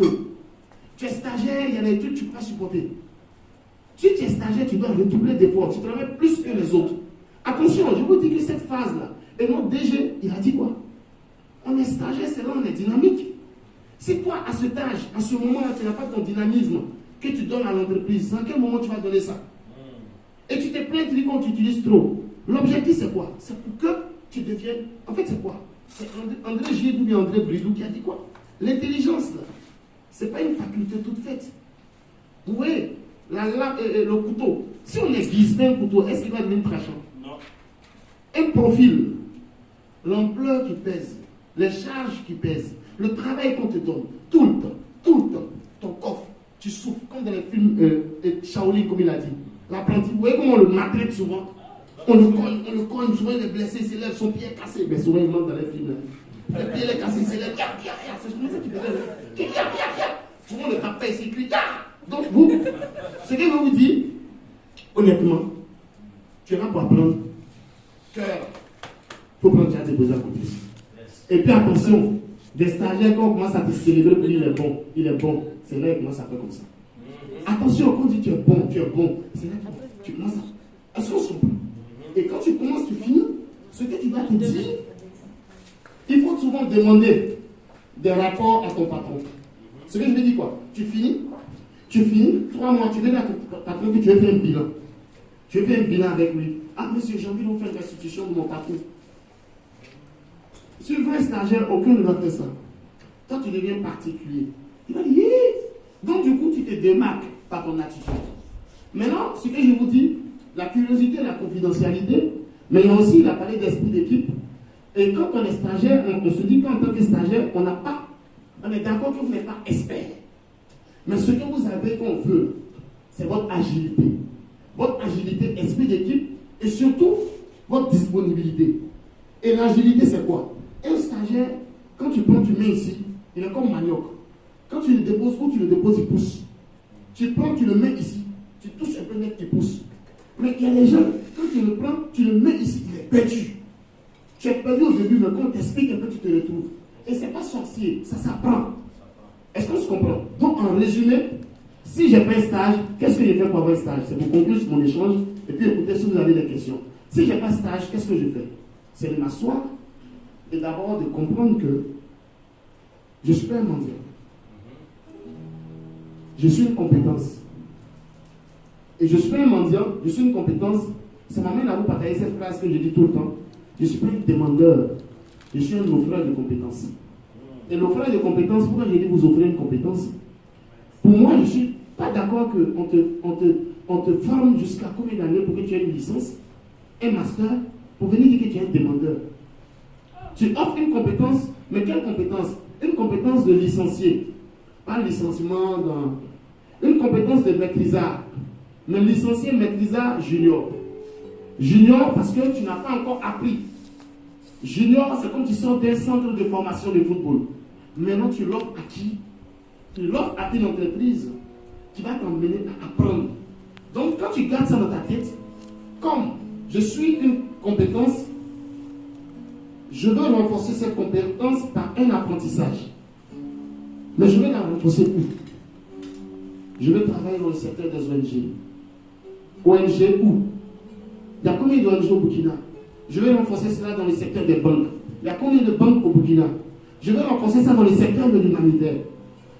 bateau. Tu es stagiaire, il y a des trucs que tu ne peux pas supporter. Si tu es stagiaire, tu dois redoubler d'efforts. Tu travailles plus que les autres. Attention, je vous dis que cette phase-là, et notre DG, il a dit quoi? On est stagiaire, c'est là on est dynamique. Si toi, à cet âge, à ce moment-là, tu n'as pas ton dynamisme que tu donnes à l'entreprise, à quel moment tu vas donner ça? Et tu te plains, tu dis qu'on t'utilise trop. L'objectif, c'est quoi? C'est pour que tu deviennes... En fait, c'est quoi? C'est André Gide ou bien André Bridou qui a dit quoi? L'intelligence, là, ce n'est pas une faculté toute faite. Vous voyez, le couteau, si on aiguise bien un couteau, est-ce qu'il va devenir tranchant? Non. Un profil, l'ampleur qui pèse, les charges qui pèsent, le travail qu'on te donne, tout le temps, ton coffre, tu souffres, comme dans les films Shaolin, comme il a dit. L'apprenti, vous voyez comment on le maltraite souvent? On le cogne, souvent il est blessé, il s'élève, son pied est cassé. Mais souvent il manque dans les films. Le pied est cassé, il s'élève, c'est comme ça qu'il faisait. Souvent le tapait, il crie, donc vous, ce que je vous dis, honnêtement, tu es là pour apprendre. Cœur, il faut prendre tes beaux à côté. Et puis attention, des stagiaires, quand on commence à te célébrer, pour dire il est bon, c'est là qu'il commence à faire comme ça. Attention, quand on dit tu es bon, c'est là que tu commences à... Est-ce qu'on se comprend? Et quand tu commences, tu finis, ce que tu dois te dire, il faut souvent demander des rapports à ton patron. Ce que je veux dire quoi? Tu finis, 3 mois, tu viens à ton patron que tu veux faire un bilan. Tu veux faire un bilan avec lui. Ah, monsieur, j'ai envie de vous faire une restitution de mon patron. Si tu veux un stagiaire, aucun ne va faire ça. Toi, tu deviens particulier. Il va dire, donc du coup, tu te démarques par ton attitude. Maintenant, ce que je vous dis, la curiosité, la confidentialité, mais il y a aussi la palette d'esprit d'équipe. Et quand on est stagiaire, on se dit qu'en tant que stagiaire, on est d'accord que vous n'êtes pas expert. Mais ce que vous avez qu'on veut, c'est votre agilité. Votre agilité, esprit d'équipe, et surtout, votre disponibilité. Et l'agilité, c'est quoi? Un stagiaire, quand tu prends, tu mets ici, il est comme manioc. Quand tu le déposes où tu le déposes, il pousse. Tu prends, tu le mets ici. Tu touches un peu net, il pousse. Mais il y a des gens, quand tu le prends, tu le mets ici, il est perdu. Tu es perdu au début, mais quand on t'explique un peu, tu te retrouves. Et ce n'est pas sorcier, ça s'apprend. Est-ce qu'on se comprend? Donc, en résumé, si j'ai pas un stage, qu'est-ce que j'ai fait pour avoir un stage? C'est pour conclure mon échange et puis écoutez si vous avez des questions. Si j'ai pas de stage, qu'est-ce que je fais? C'est de m'asseoir et d'abord de comprendre que je suis pas un mendiant. Je suis une compétence. Et je suis pas un mendiant, je suis une compétence. Ça m'amène à vous partager cette phrase que je dis tout le temps. Je ne suis pas un demandeur, je suis un offreur de compétences. Et l'offreur de compétences, pourquoi j'ai dit vous offrez une compétence? Pour moi, je ne suis pas d'accord qu'on te forme jusqu'à combien d'années pour que tu aies une licence, un master, pour venir dire que tu es un demandeur. Tu offres une compétence, mais quelle compétence? Une compétence de licencié, pas licenciement dans... Une compétence de maîtrisard, mais licencié maîtrisard junior. Junior parce que tu n'as pas encore appris. Junior, c'est comme tu sors d'un centre de formation de football. Maintenant, tu l'offres à qui? Tu l'offres à une entreprise qui va t'emmener à apprendre. Donc, quand tu gardes ça dans ta tête, comme je suis une compétence, je veux renforcer cette compétence par un apprentissage. Mais je vais la renforcer où? Je vais travailler dans le secteur des ONG. ONG où? Il y a combien d'ONG au Burkina? Je vais renforcer cela dans le secteur des banques. Il y a combien de banques au Burkina? Je vais renforcer ça dans le secteur de l'humanitaire.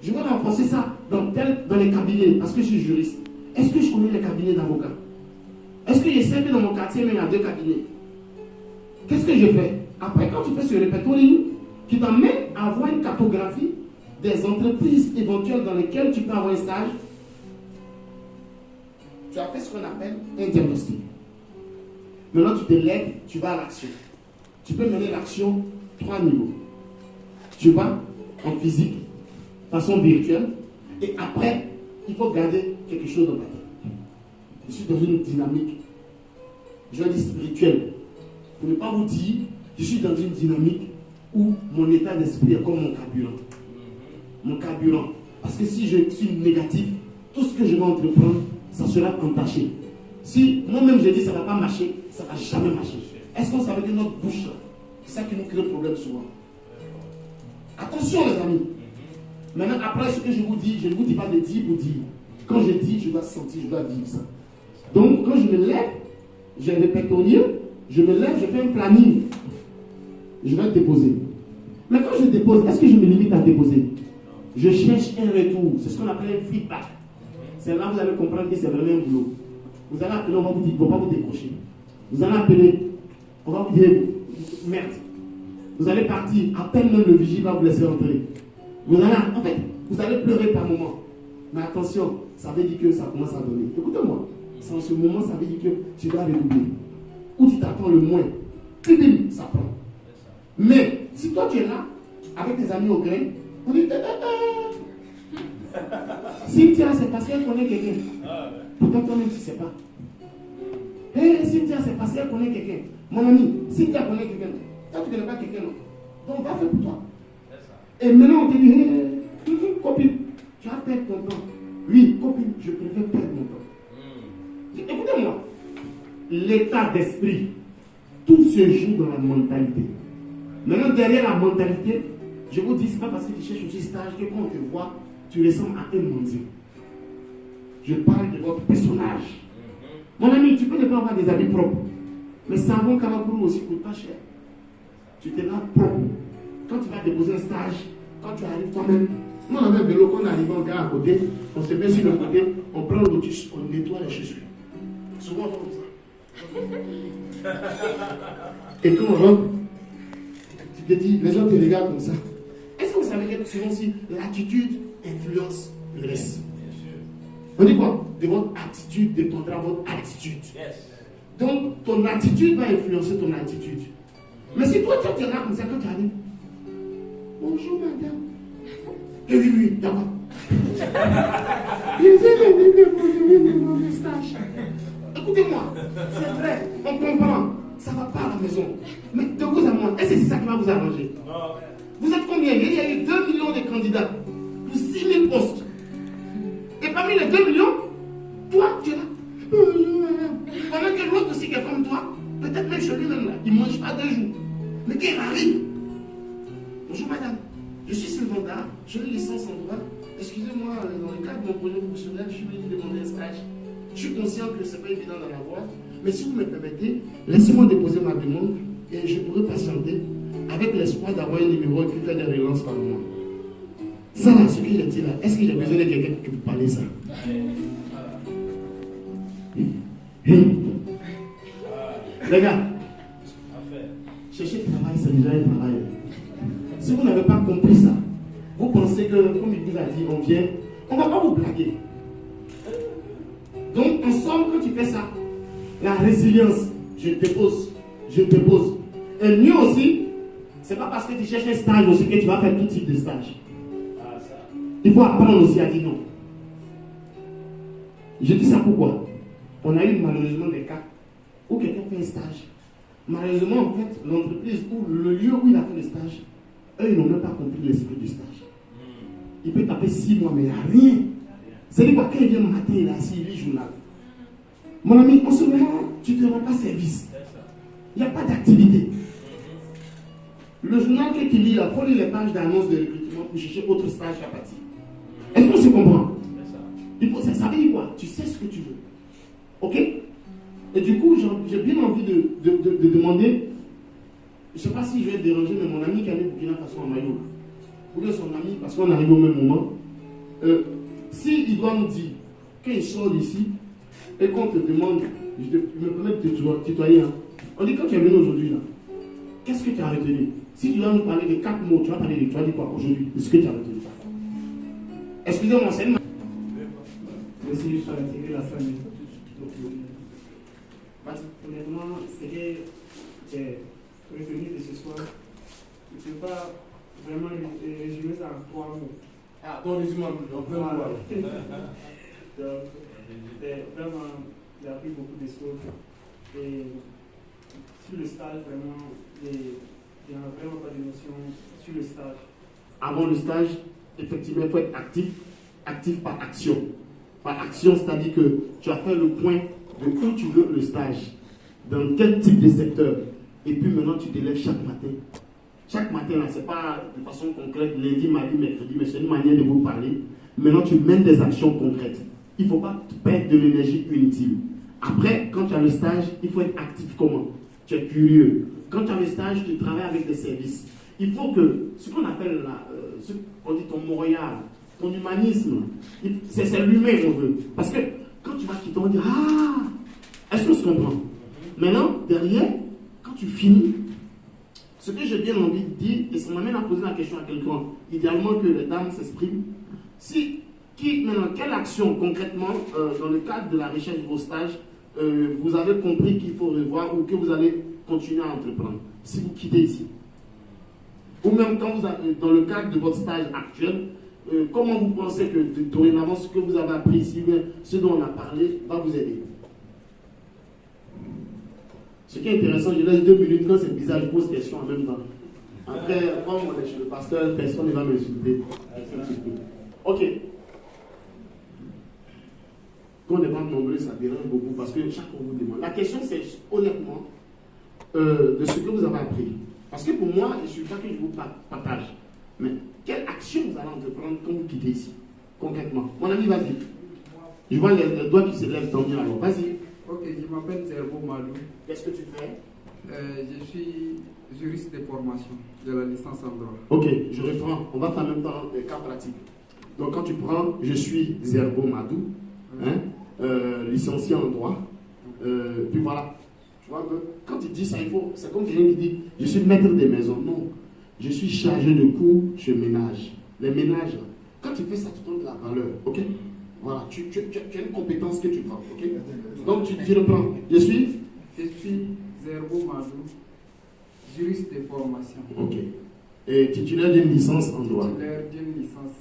Je vais renforcer ça dans les cabinets, parce que je suis juriste. Est-ce que je connais les cabinets d'avocats? Est-ce que je sais que dans mon quartier, même il y a 2 cabinets? Qu'est-ce que je fais? Après, quand tu fais ce répertoire, tu t'emmènes à avoir une cartographie des entreprises éventuelles dans lesquelles tu peux avoir un stage. Tu as fait ce qu'on appelle un diagnostic. Maintenant, tu te lèves, tu vas à l'action. Tu peux mener l'action 3 niveaux. Tu vas en physique, façon virtuelle, et après, il faut garder quelque chose dans ta tête. Je suis dans une dynamique, je vais dire spirituelle. Pour ne pas vous dire, je suis dans une dynamique où mon état d'esprit est comme mon carburant. Mon carburant. Parce que si je suis négatif, tout ce que je vais entreprendre, ça sera entaché. Si moi-même je dis ça ne va pas marcher, ça ne va jamais marcher. Est-ce qu'on savait que notre bouche, c'est ça qui nous crée le problème souvent? Attention les amis. Maintenant, après ce que je vous dis, je ne vous dis pas de dire pour dire. Quand je dis, je dois sentir, je dois vivre ça. Donc, quand je me lève, j'ai répertorié, je me lève, je fais un planning. Je vais déposer. Mais quand je dépose, est-ce que je me limite à déposer? Je cherche un retour. C'est ce qu'on appelle un feedback. C'est là que vous allez comprendre que c'est vraiment un boulot. Vous allez appeler, on va vous dire, on va vous décrocher. Vous allez appeler, on va vous dire, merde. Vous allez partir, à peine même le vigile va vous laisser entrer. Vous allez, en fait, vous allez pleurer par moment. Mais attention, ça veut dire que ça commence à donner. Écoutez-moi, c'est en ce moment, ça veut dire que tu dois redoubler. Où tu t'attends le moins, bim, ça prend. Mais si toi tu es là, avec tes amis au grain, on dit Cynthia, c'est parce qu'elle connaît quelqu'un. Pourtant toi-même tu ne sais pas. Hé, Cynthia, c'est parce qu'elle connaît quelqu'un. Mon ami, Cynthia connaît quelqu'un. Toi tu ne connais pas quelqu'un, non. Donc va faire pour toi. Et maintenant on te dit, hey, copine, tu vas perdre ton temps. Oui, copine, je préfère perdre mon temps. Écoutez-moi, l'état d'esprit, tout se joue dans la mentalité. Maintenant, derrière la mentalité, je vous dis, ce n'est pas parce que tu cherches aussi stage que quand on te voit, tu ressembles à un mendiant. Je parle de votre personnage. Mon ami, tu peux ne pas avoir des habits propres, mais savon Kamakuru aussi coûte pas cher. Tu te laves propre. Quand tu vas déposer un stage, quand tu arrives toi-même, nous on avait un vélo, quand on arrive en gare à côté, on se met sur le côté, on prend le lotus, on nettoie les chaussures. Souvent on fait comme ça. Et quand on rentre, tu te dis, les gens te regardent comme ça. Est-ce que vous savez que souvent si l'attitude influence le reste? On dit quoi? De votre attitude dépendra votre attitude. Donc ton attitude va influencer ton attitude. Mais si toi tu es là comme ça quand tu arrives, bonjour madame. Et oui, d'accord. Je stage. Écoutez-moi, c'est vrai, on comprend. Ça ne va pas à la maison. Mais de vous à moi, est-ce que c'est ça qui va vous arranger? Vous êtes combien? Il y a eu 2 millions de candidats pour 6 000 postes. Et parmi les 2 millions, toi, tu es là. Pendant que l'autre aussi qui est comme toi, peut-être même chez lui-même là, il ne mange pas 2 jours. Mais qu'il arrive. Bonjour madame, je suis Sylvanda, je lis licence en droit. Excusez-moi, dans le cadre de mon projet professionnel, je suis venu demander un stage. Je suis conscient que ce n'est pas évident d'en avoir. Mais si vous me permettez, laissez-moi déposer ma demande et je pourrai patienter avec l'espoir d'avoir un numéro et puis faire des relances par mois. Ça là, ce que j'ai dit là, est-ce que j'ai besoin de quelqu'un qui me parle ça? Les gars, chercher travail, c'est déjà un travail. Si vous n'avez pas compris ça, vous pensez que, comme il vous a dit, on vient, on ne va pas vous blaguer. Donc, ensemble, quand tu fais ça, la résilience, je dépose. Et mieux aussi, c'est pas parce que tu cherches un stage aussi que tu vas faire tout type de stage. Il faut apprendre aussi à dire non. Je dis ça pourquoi? On a eu malheureusement des cas où quelqu'un fait un stage. Malheureusement, en fait, l'entreprise ou le lieu où il a fait le stage, eux, ils n'ont même pas compris l'esprit du stage. Il peut taper 6 mois, mais il n'y a rien. C'est-à-dire quoi, quand il vient le matin, il est assis, il lit le journal. Mon ami, en ce moment, tu ne te rends pas service. Il n'y a pas d'activité. Le journal que tu lis, là, faut lire les pages d'annonce de recrutement pour chercher autre stage à partir. Est-ce qu'on se comprend? Ça veut dire quoi? Tu sais ce que tu veux. Ok? Et du coup, j'ai bien envie de demander, je ne sais pas si je vais déranger, mais mon ami qui a mis Burkina Faso en maillot, ou bien son ami, parce qu'on arrive au même moment, s'il doit nous dire qu'il sort d'ici et qu'on te demande, je me permets de te tutoyer, hein. On dit quand tu es venu aujourd'hui là, qu'est-ce que tu as retenu? Si tu dois nous parler de 4 mots, tu vas parler de, tu vas dire quoi aujourd'hui? De ce que tu as retenu. Excusez-moi, c'est une... Je vais juste retirer la famille. Honnêtement, ce que j'ai retenu de ce soir, je ne peux pas vraiment résumer ça en 3 mots. Ah, bon, résume en 2 mots. Donc, vraiment, j'ai appris beaucoup de choses. Et sur le stage, vraiment, il n'y a vraiment pas d'émotion sur le stage. Avant le stage, effectivement, il faut être actif par action. Par action, c'est-à-dire que tu as fait le point de où tu veux le stage, dans quel type de secteur. Et puis maintenant, tu te lèves chaque matin. Chaque matin, là, ce n'est pas de façon concrète, lundi, mardi, mercredi, mais c'est une manière de vous parler. Maintenant, tu mènes des actions concrètes. Il ne faut pas perdre de l'énergie inutile. Après, quand tu as le stage, il faut être actif comment? Tu es curieux. Quand tu as le stage, tu travailles avec des services. Il faut que ce qu'on appelle là, ce qu'on dit ton montréal, ton humanisme, c'est l'humain qu'on veut. Parce que quand tu vas quitter, on va dire ah, est-ce qu'on se comprend? Maintenant, derrière, quand tu finis, ce que j'ai bien envie de dire, et ça m'amène à poser la question à quelqu'un, idéalement que les dames s'expriment, maintenant, quelle action concrètement, dans le cadre de la recherche de vos stages, vous avez compris qu'il faut revoir ou que vous allez continuer à entreprendre, si vous quittez ici? Ou même quand vous avez, dans le cadre de votre stage actuel, comment vous pensez que dorénavant ce que vous avez appris ici, ce dont on a parlé, va vous aider? Ce qui est intéressant, je laisse 2 minutes, quand c'est bizarre, je pose question en même temps. Après, quand on est chez le pasteur, personne ne va m'insulter. Ok. Quand on n'est pas nombreux, ça dérange beaucoup parce que chaque fois vous demande. La question, c'est honnêtement de ce que vous avez appris. Parce que pour moi, il ne suffit pas que je vous partage. Mais quelle action vous allez entreprendre quand vous quittez ici, concrètement? Mon ami, vas-y. Je vois les doigts qui se lèvent, tant mieux alors. Vas-y. Ok, je m'appelle Zerbo Malou. Qu'est-ce que tu fais? Je suis juriste de formation de la licence en droit. Ok, je reprends. On va faire en même temps des cas pratiques. Donc quand tu prends, je suis Zerbo Madou, licencié en droit. Puis voilà. Tu vois, quand il dit ça, c'est comme quelqu'un qui dit je suis maître des maisons. Non, je suis chargé de cours, je ménage. Les ménages, quand tu fais ça, tu donnes de la valeur. Ok? Voilà, tu as une compétence que tu prends. Ok? Donc tu reprends. Je suis Zerbo Madou, juriste de formation. Ok. Et titulaire d'une licence en droit. Titulaire d'une licence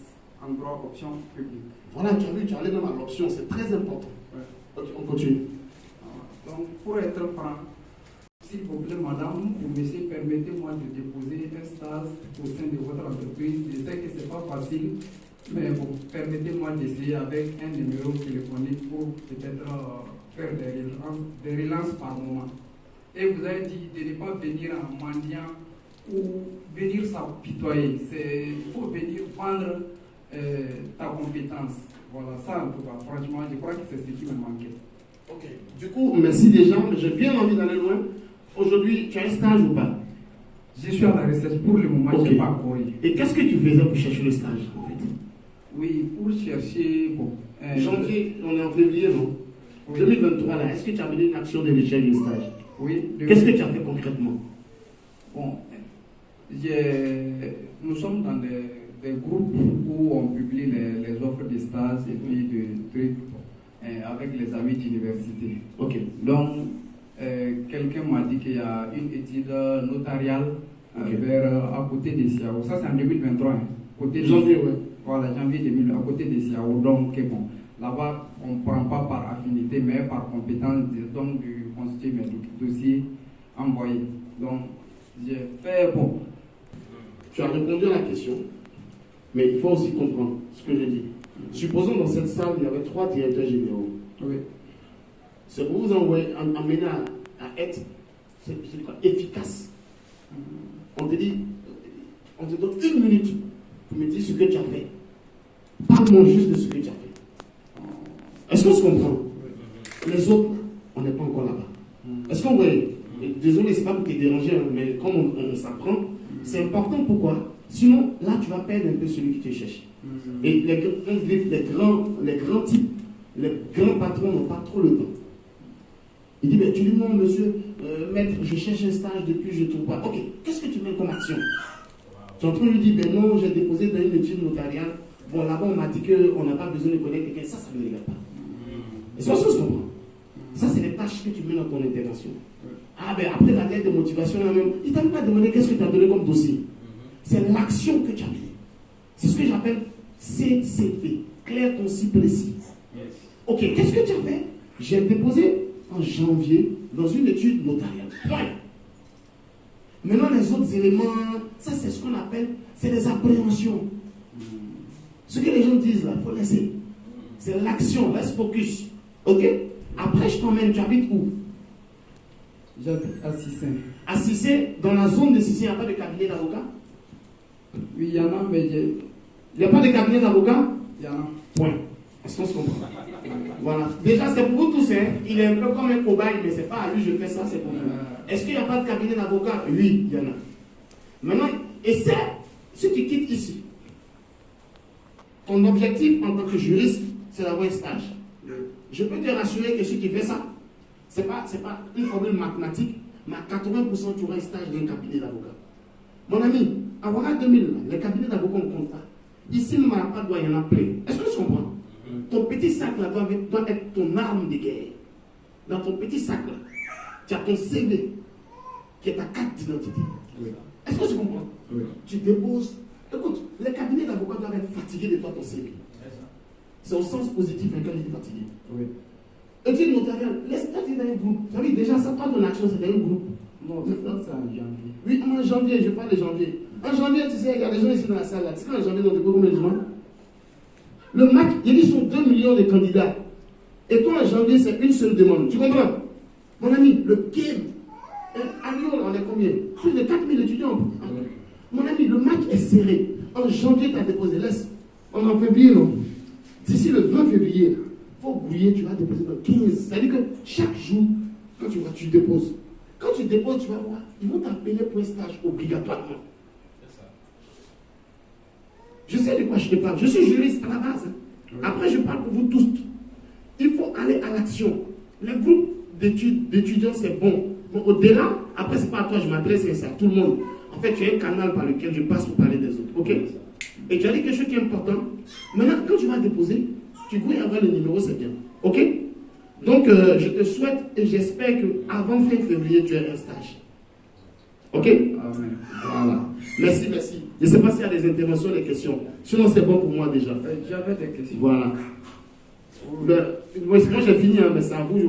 en droit option publique. Voilà, tu as vu, tu allais même à l'option, c'est très important. Ouais. Ok, on continue. Donc, pour être franc, s'il vous plaît, madame ou monsieur, permettez-moi de déposer un stage au sein de votre entreprise. Je sais que ce n'est pas facile, mais bon, permettez-moi d'essayer avec un numéro téléphonique pour peut-être faire des relances par moment. Et vous avez dit de ne pas venir en mendiant ou venir s'apitoyer. Il faut venir vendre ta compétence. Voilà, ça en tout cas, franchement, je crois que c'est ce qui me manquait. Ok, du coup, merci déjà, mais j'ai bien envie d'aller loin. Aujourd'hui, tu as un stage ou pas? Je suis à la recherche pour le moment, je n'ai pas encore eu. Et qu'est-ce que tu faisais pour chercher le stage en fait? Oui, pour chercher, bon. Janvier, on est en février, non? Oui. 2023, là, est-ce que tu as mené une action de recherche de stage? Oui. Qu'est-ce que tu as fait concrètement? Bon, nous sommes dans des groupes où on publie les offres de stage et puis de trucs avec les amis d'université. Ok. Donc, quelqu'un m'a dit qu'il y a une étude notariale à côté de Siao. Ça, c'est en 2023. Hein, côté janvier, oui. Voilà, janvier 2000, à côté de Siao. Donc, bon, là-bas, on ne prend pas par affinité, mais par compétence, donc du constituer mes dossiers envoyés. Donc, j'ai fait, bon. Tu as répondu à la question, mais il faut aussi comprendre ce que j'ai dit. Supposons dans cette salle, il y avait 3 directeurs généraux. Oui. C'est pour vous amener à être efficace. On te dit, on te donne 1 minute pour me dire ce que tu as fait. Parle-moi juste de ce que tu as fait. Est-ce qu'on se comprend? Les autres, on n'est pas encore là-bas. Est-ce qu'on voit? Désolé, c'est pas pour te déranger, mais comme on s'apprend, c'est important. Pourquoi? Sinon, là, tu vas perdre un peu celui qui te cherche. Et les grands types, les grands patrons n'ont pas trop le temps. Il dit, mais tu dis non, monsieur, maître, je cherche un stage depuis, je ne trouve pas. Ok, qu'est-ce que tu mets comme action? Tu es en train de lui dire, ben non, j'ai déposé dans une étude notariale. Bon, là-bas, on m'a dit qu'on n'a pas besoin de connaître quelqu'un. Ça ne me regarde pas. Et c'est ce que je comprends. Ça, c'est les tâches que tu mets dans ton intervention. Ah, ben après la lettre de motivation, là même, il ne t'a même pas demandé qu'est-ce que tu as donné comme dossier. C'est l'action que tu as menée. C'est ce que j'appelle CCP, clair, concis, précis. Ok, qu'est-ce que tu as fait? J'ai déposé en janvier dans une étude notariale. Point. Maintenant, les autres éléments, ça c'est ce qu'on appelle, c'est des appréhensions. Ce que les gens disent là, il faut laisser. C'est l'action, reste focus. Ok? Après, je t'emmène, tu habites où? J'habite à Cissé. À Cissé, dans la zone de Cissé, il n'y a pas de cabinet d'avocat? Oui, il y en a, mais il n'y a pas de cabinet d'avocat? il y en a. Point. Est-ce qu'on se comprend? Voilà. Déjà, c'est pour vous tous, hein. Il est un peu comme un cobaye, mais c'est pas à lui, je fais ça, c'est pour vous. Est-ce qu'il n'y a pas de cabinet d'avocat? Oui, il y en a. Maintenant, essaie, si tu quittes ici, ton objectif en tant que juriste, c'est d'avoir un stage. Je peux te rassurer que si tu fais ça, ce n'est pas une formule mathématique, mais à 80% tu auras un stage d'un cabinet d'avocat. Mon ami, à Ouaga 2000, les cabinets d'avocats ne comptent pas. Ici, le Marapa doit y en a plein. Est-ce que tu comprends? Ton petit sac là doit être ton arme de guerre. Dans ton petit sac là, tu as ton CV qui est ta carte d'identité. Oui. Est-ce que tu comprends? Oui. Tu déposes. Écoute, les cabinets d'avocats doivent être fatigués de toi, ton CV. C'est au sens positif quand il est fatigué. Oui. Et tu notarial, laisse-toi dans un groupe. Tu as vu, déjà, ça, toi, ton action, c'est dans un groupe. Non, c'est en janvier. Oui, en janvier, je parle de janvier. En janvier, tu sais, il y a des gens ici dans la salle là. Tu sais, en janvier, dans le combien de gens? Le match, ils sont 2 millions de candidats. Et toi, en janvier, c'est une seule demande. Tu comprends? Mon ami, le game, à Lyon, on est combien? Plus de 4000 étudiants. Mon ami, le match est serré. En janvier, tu as déposé. Laisse. On en février, non? D'ici le 20 février, il faut brouiller, tu vas déposer dans 15. C'est-à-dire que chaque jour, quand tu déposes, quand tu déposes, tu vas voir, ils vont t'appeler pour un stage obligatoirement. Je sais de quoi je te parle. Je suis juriste à la base. Après, je parle pour vous tous. Il faut aller à l'action. Le groupe d'étudiants, c'est bon. Mais au-delà, après, ce n'est pas à toi, je m'adresse, c'est à tout le monde. En fait, tu as un canal par lequel je passe pour parler des autres. OK? Et tu as dit quelque chose qui est important. Maintenant, quand tu vas déposer, tu dois avoir le numéro, c'est bien. OK? Donc, je te souhaite et j'espère qu'avant fin février, tu aies un stage. OK? Amen. Voilà. Merci, merci. Je ne sais pas s'il y a des interventions, des questions. Sinon, c'est bon pour moi déjà. J'avais des questions. Voilà. Moi, j'ai fini, hein, mais c'est à vous.